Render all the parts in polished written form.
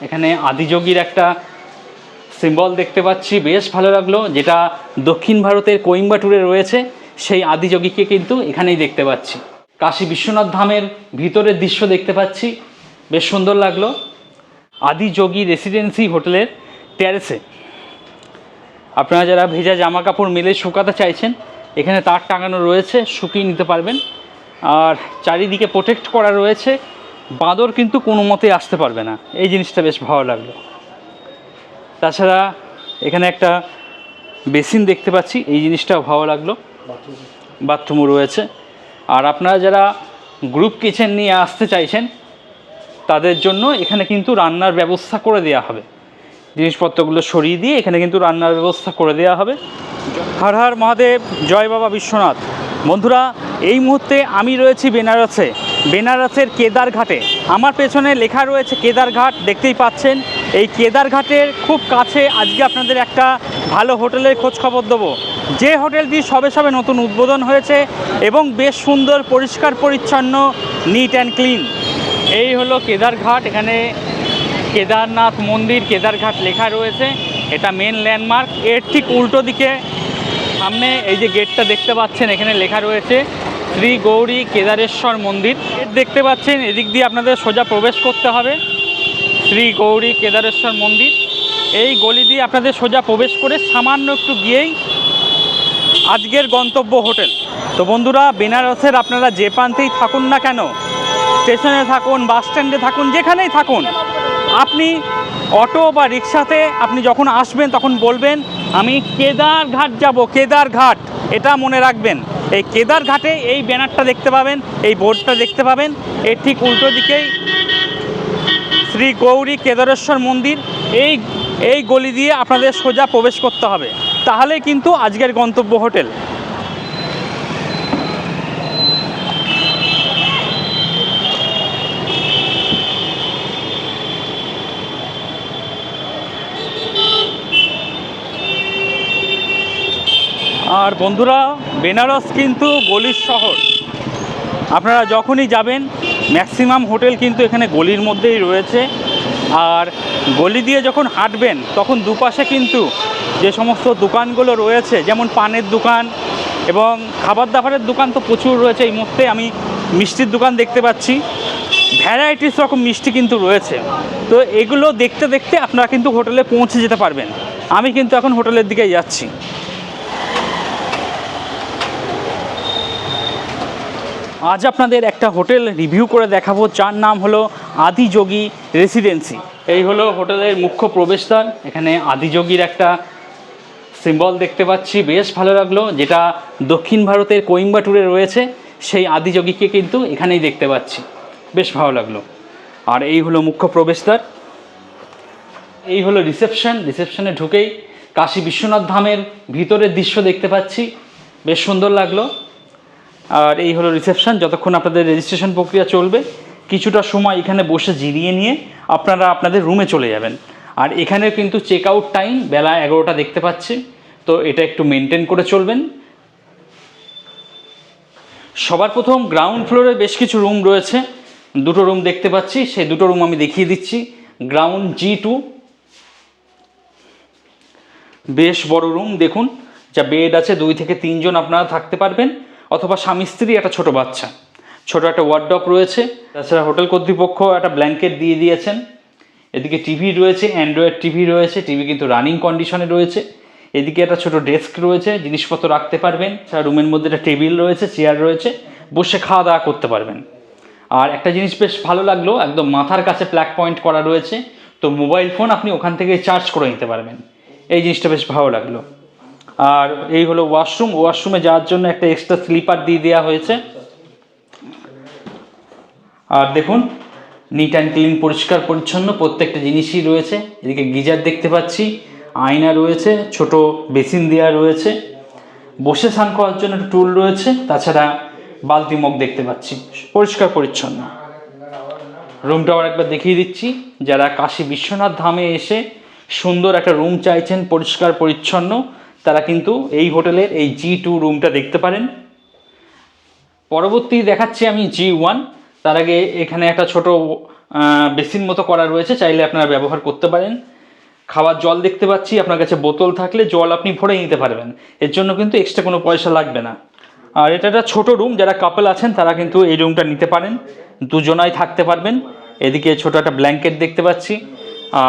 এখানে আদিযোগীর একটা সিম্বল দেখতে পাচ্ছি, বেশ ভালো লাগলো। যেটা দক্ষিণ ভারতের কোয়েম্বাটুরে রয়েছে সেই আদিযোগীকে কিন্তু এখানেই দেখতে পাচ্ছি। কাশী বিশ্বনাথ ধামের ভিতরের দৃশ্য দেখতে পাচ্ছি, বেশ সুন্দর লাগলো। আদিযোগী রেসিডেন্সি হোটেলের টেরেসে আপনারা যারা ভেজা জামা কাপড় মেলে শুকাতে চাইছেন, এখানে তার টাঙানো রয়েছে, শুকিয়ে নিতে পারবেন। আর চারিদিকে প্রোটেক্ট করা রয়েছে, বাঁদর কিন্তু কোনো মতে আসতে পারবে না, এই জিনিসটা বেশ ভালো লাগলো। তাছাড়া এখানে একটা বেসিন দেখতে পাচ্ছি, এই জিনিসটাও ভালো লাগলো, বাথরুমও রয়েছে। আর আপনারা যারা গ্রুপ কিচেন নিয়ে আসতে চাইছেন তাদের জন্য এখানে কিন্তু রান্নার ব্যবস্থা করে দেওয়া হবে, জিনিসপত্রগুলো সরিয়ে দিয়ে এখানে কিন্তু রান্নার ব্যবস্থা করে দেওয়া হবে। হর হর মহাদেব, জয় বাবা বিশ্বনাথ। বন্ধুরা, এই মুহূর্তে আমি রয়েছি বেনারসে, বেনারসের কেদারঘাটে। আমার পেছনে লেখা রয়েছে কেদারঘাট, দেখতেই পাচ্ছেন। এই কেদারঘাটের খুব কাছে আজকে আপনাদের একটা ভালো হোটেলের খোঁজখবর দেবো, যে হোটেলটি সবে সবে নতুন উদ্বোধন হয়েছে এবং বেশ সুন্দর, পরিষ্কার পরিচ্ছন্ন, নিট অ্যান্ড ক্লিন। এই হলো কেদারঘাট। এখানে কেদারনাথ মন্দির কেদারঘাট লেখা রয়েছে, এটা মেন ল্যান্ডমার্ক। এর ঠিক উল্টো দিকে সামনে এই যে গেটটা দেখতে পাচ্ছেন, এখানে লেখা রয়েছে শ্রী গৌরী কেদারেশ্বর মন্দির। গেট দেখতে পাচ্ছেন, এদিক দিয়ে আপনাদের সোজা প্রবেশ করতে হবে শ্রী গৌরী কেদারেশ্বর মন্দির। এই গলি দিয়ে আপনাদের সোজা প্রবেশ করে সামান্য একটু গিয়েই আজকের গন্তব্য হোটেল। তো বন্ধুরা, বেনারসের আপনারা যে প্রান্তেই থাকুন না কেন, স্টেশনে থাকুন, বাস স্ট্যান্ডে থাকুন, যেখানেই থাকুন, আপনি অটো বা রিক্সাতে আপনি যখন আসবেন তখন বলবেন আমি কেদারঘাট যাব, কেদারঘাট। এটা মনে রাখবেন, এই কেদারঘাটে এই ব্যানারটা দেখতে পাবেন, এই বোর্ডটা দেখতে পাবেন। এর ঠিক উল্টো দিকেই শ্রী গৌরী কেদারেশ্বর মন্দির। এই গলি দিয়ে আপনাদের সোজা প্রবেশ করতে হবে, তাহলেই কিন্তু আজকের গন্তব্য হোটেল। আর বন্ধুরা, বেনারস কিন্তু গলির শহর। আপনারা যখনই যাবেন ম্যাক্সিমাম হোটেল কিন্তু এখানে গলির মধ্যেই রয়েছে। আর গলি দিয়ে যখন হাঁটবেন তখন দুপাশে কিন্তু যে সমস্ত দোকানগুলো রয়েছে, যেমন পানের দোকান এবং খাবার দাবারের দোকান তো প্রচুর রয়েছে। এই মুহূর্তে আমি মিষ্টির দোকান দেখতে পাচ্ছি, ভ্যারাইটিস রকম মিষ্টি কিন্তু রয়েছে। তো এগুলো দেখতে দেখতে আপনারা কিন্তু হোটেলে পৌঁছে যেতে পারবেন। আমি কিন্তু এখন হোটেলের দিকে যাচ্ছি। আজ আপনাদের একটা হোটেল রিভিউ করে দেখাবো, যার নাম হলো আদিযোগী রেসিডেন্সি। এই হলো হোটেলের মুখ্য প্রবেশদ্বার। এখানে আদিযোগীর একটা সিম্বল দেখতে পাচ্ছি, বেশ ভালো লাগলো। যেটা দক্ষিণ ভারতের কোয়েম্বাটুরে রয়েছে সেই আদিযোগীকে কিন্তু এখানেই দেখতে পাচ্ছি, বেশ ভালো লাগলো। আর এই হলো মুখ্য প্রবেশদ্বার, এই হলো রিসেপশন। রিসেপশনে ঢুকেই কাশী বিশ্বনাথ ধামের ভিতরের দৃশ্য দেখতে পাচ্ছি, বেশ সুন্দর লাগলো। আর এই হলো রিসেপশন। যতক্ষণ আপনাদের রেজিস্ট্রেশন প্রক্রিয়া চলবে, কিছুটা সময় এখানে বসে জিরিয়ে নিয়ে আপনারা আপনাদের রুমে চলে যাবেন। আর এখানে কিন্তু চেক আউট টাইম বেলা 11টা দেখতে পাচ্ছি, তো এটা একটু মেনটেন করে চলবেন। সবার প্রথম গ্রাউন্ড ফ্লোরে বেশ কিছু রুম রয়েছে, দুটো রুম দেখতে পাচ্ছি, সেই দুটো রুম আমি দেখিয়ে দিচ্ছি। গ্রাউন্ড G2, বেশ বড় রুম দেখুন, যা বেড আছে 2 থেকে 3 জন আপনারা থাকতে পারবেন, অথবা স্বামী স্ত্রী, একটা ছোট বাচ্চা। ছোট একটা ওয়ার্ডরোব রয়েছে। তাছাড়া হোটেল কর্তৃপক্ষ একটা ব্ল্যাঙ্কেট দিয়ে দিয়েছেন। এদিকে টিভি রয়েছে, অ্যান্ড্রয়েড টিভি রয়েছে, টিভি কিন্তু রানিং কন্ডিশনে রয়েছে। এদিকে একটা ছোট ডেস্ক রয়েছে, জিনিসপত্র রাখতে পারবেন। তাছাড়া রুমের মধ্যে একটা টেবিল রয়েছে, চেয়ার রয়েছে, বসে খাওয়া দাওয়া করতে পারবেন। আর একটা জিনিস বেশ ভালো লাগলো, একদম মাথার কাছে প্লাগ পয়েন্ট করা রয়েছে, তো মোবাইল ফোন আপনি ওখান থেকে চার্জ করে নিতে পারবেন। এই জিনিসটা বেশ ভালো লাগলো। আর এই হলো ওয়াশরুম। ওয়াশরুমে যাওয়ার জন্য একটা এক্সট্রা স্লিপার দিয়ে দেওয়া হয়েছে। আর দেখুন, নিট অ্যান্ড ক্লিন, পরিষ্কার পরিচ্ছন্ন প্রত্যেকটা জিনিসই রয়েছে। এদিকে গিজার দেখতে পাচ্ছি, আয়না রয়েছে, ছোট বেসিন দেওয়া রয়েছে, বসে স্নান করার জন্য একটা টুল রয়েছে। তাছাড়া বালতি মগ দেখতে পাচ্ছি, পরিষ্কার পরিচ্ছন্ন। রুমটা আবার একবার দেখিয়ে দিচ্ছি। যারা কাশী বিশ্বনাথ ধামে এসে সুন্দর একটা রুম চাইছেন, পরিষ্কার পরিচ্ছন্ন, তারা কিন্তু এই হোটেলের এই G2 রুমটা দেখতে পারেন। পরবর্তী দেখাচ্ছি আমি G1। তার আগে এখানে একটা ছোট বেসিন মতো করা রয়েছে, চাইলে আপনারা ব্যবহার করতে পারেন। খাওয়ার জল দেখতে পাচ্ছি, আপনার কাছে বোতল থাকলে জল আপনি ভরে নিতে পারবেন, এর জন্য কিন্তু এক্সট্রা কোনো পয়সা লাগবে না। আর এটা একটা ছোটো রুম, যারা কাপল আছেন তারা কিন্তু এই রুমটা নিতে পারেন, দুজনাই থাকতে পারবেন। এদিকে ছোটো একটা ব্ল্যাঙ্কেট দেখতে পাচ্ছি।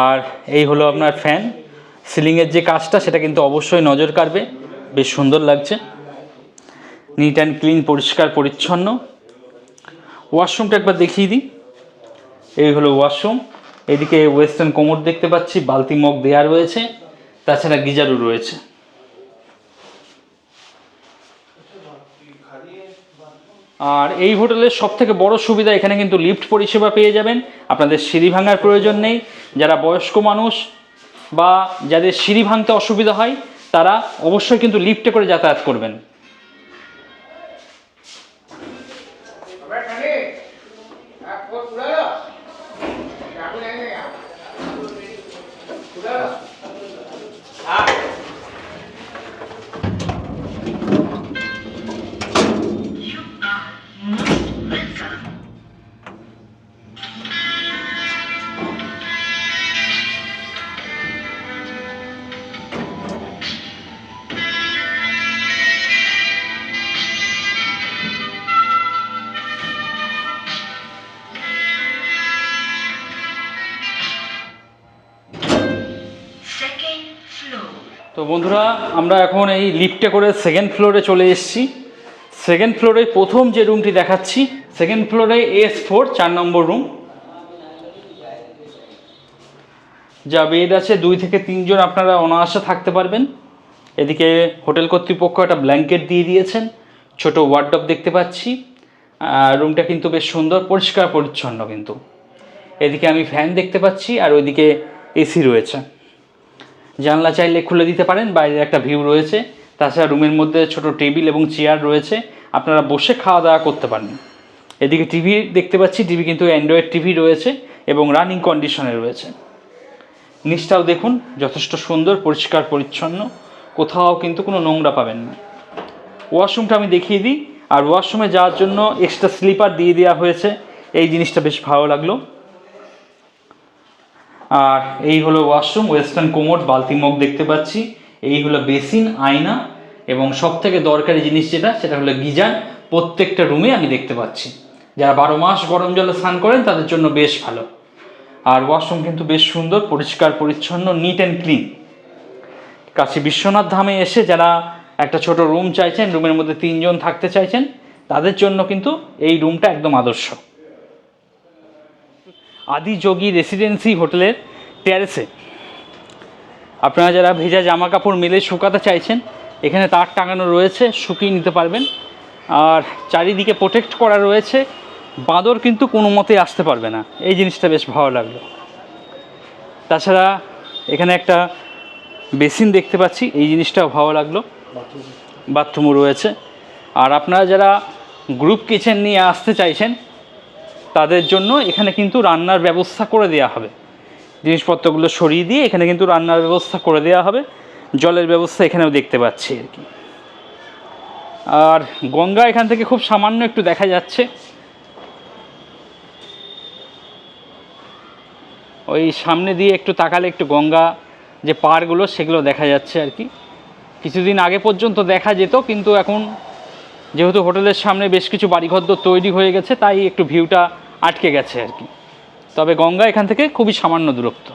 আর এই হলো আপনার ফ্যান। সিলিংয়ের যে কাজটা সেটা কিন্তু অবশ্যই নজর কাড়বে, বেশ সুন্দর লাগছে, নিট অ্যান্ড ক্লিন, পরিষ্কার পরিচ্ছন্ন। ওয়াশরুমটা একবার দেখিয়ে দিই। এই হলো ওয়াশরুম। এদিকে ওয়েস্টার্ন কোমোড দেখতে পাচ্ছি, বালতি মগ দেওয়া রয়েছে, তাছাড়া গিজারও রয়েছে। আর এই হোটেলের সবথেকে বড় সুবিধা, এখানে কিন্তু লিফট পরিষেবা পেয়ে যাবেন, আপনাদের সিঁড়ি ভাঙার প্রয়োজন নেই। যারা বয়স্ক মানুষ বা যাদের সিঁড়ি ভাঙতে অসুবিধা হয় তারা অবশ্যই কিন্তু লিফটে করে যাতায়াত করবেন। তো বন্ধুরা, আমরা এখন এই লিফটে করে সেকেন্ড ফ্লোরে চলে এসেছি। সেকেন্ড ফ্লোরে প্রথম যে রুমটি দেখাচ্ছি, সেকেন্ড ফ্লোরে S4 4 নম্বর রুম। যা বেড আছে 2 থেকে 3 জন আপনারা অনায়াসে থাকতে পারবেন। এদিকে হোটেল কর্তৃপক্ষ একটা ব্ল্যাঙ্কেট দিয়ে দিয়েছেন, ছোট ওয়ার্ডরোব দেখতে পাচ্ছি। রুমটা কিন্তু বেশ সুন্দর, পরিষ্কার পরিচ্ছন্ন কিন্তু। এদিকে আমি ফ্যান দেখতে পাচ্ছি, আর ওইদিকে এসি রয়েছে। জানলা চাইলে খুলে দিতে পারেন, বাইরের একটা ভিউ রয়েছে। তাছাড়া রুমের মধ্যে ছোট টেবিল এবং চেয়ার রয়েছে, আপনারা বসে খাওয়া দাওয়া করতে পারেন। এদিকে টিভি দেখতে পাচ্ছি, টিভি কিন্তু অ্যান্ড্রয়েড টিভি রয়েছে এবং রানিং কন্ডিশনে রয়েছে। নিচটাও দেখুন, যথেষ্ট সুন্দর, পরিষ্কার পরিচ্ছন্ন, কোথাও কিন্তু কোনো নোংরা পাবেন না। ওয়াশরুমটা আমি দেখিয়ে দিই। আর ওয়াশরুমে যাওয়ার জন্য এক্সট্রা স্লিপার দিয়ে দেওয়া হয়েছে, এই জিনিসটা বেশ ভালো লাগলো। আর এই হলো ওয়াশরুম, ওয়েস্টার্ন কোমোড, বালতি মগ দেখতে পাচ্ছি। এই হলো বেসিন, আয়না এবং সবথেকে দরকারি জিনিস যেটা, সেটা হলো গিজার। প্রত্যেকটা রুমে আমি দেখতে পাচ্ছি। যারা 12 মাস গরম জলে স্নান করেন তাদের জন্য বেশ ভালো। আর ওয়াশরুম কিন্তু বেশ সুন্দর, পরিষ্কার পরিচ্ছন্ন, neat and clean. Kashi Biswanath ধামে এসে যারা একটা ছোট রুম চাইছেন, রুমের মধ্যে 3 জন থাকতে চাইছেন, তাদের জন্য কিন্তু এই রুমটা একদম আদর্শ। আদিযোগী রেসিডেন্সি হোটেলের টেরেসে আপনারা যারা ভেজা জামা কাপড় মেলে শুকাতে চাইছেন, এখানে তার টাঙানো রয়েছে, শুকিয়ে নিতে পারবেন। আর চারিদিকে প্রোটেক্ট করা রয়েছে, বাঁদর কিন্তু কোনো মতেই আসতে পারবে না, এই জিনিসটা বেশ ভালো লাগলো। তাছাড়া এখানে একটা বেসিন দেখতে পাচ্ছি, এই জিনিসটাও ভালো লাগলো, বাথরুমও রয়েছে। আর আপনারা যারা গ্রুপ কিচেন নিয়ে আসতে চাইছেন তাদের জন্য এখানে কিন্তু রান্নার ব্যবস্থা করে দেওয়া হবে। জিনিসপত্রগুলো সরিয়ে দিয়ে এখানে কিন্তু রান্নার ব্যবস্থা করে দেওয়া হবে। জলের ব্যবস্থা এখানেও দেখতে পাচ্ছি আর কি। আর গঙ্গা এখান থেকে খুব সামান্য একটু দেখা যাচ্ছে, ওই সামনে দিয়ে একটু তাকালে একটু গঙ্গা যে পাড়গুলো সেগুলো দেখা যাচ্ছে আর কি। কিছুদিন আগে পর্যন্ত দেখা যেত, কিন্তু এখন যেহেতু হোটেলের সামনে বেশ কিছু বাড়িঘর তৈরি হয়ে গেছে, তাই একটু ভিউটা আটকে গেছে আর কি। তবে গঙ্গা এখান থেকে খুবই সামান্য দূরত্ব।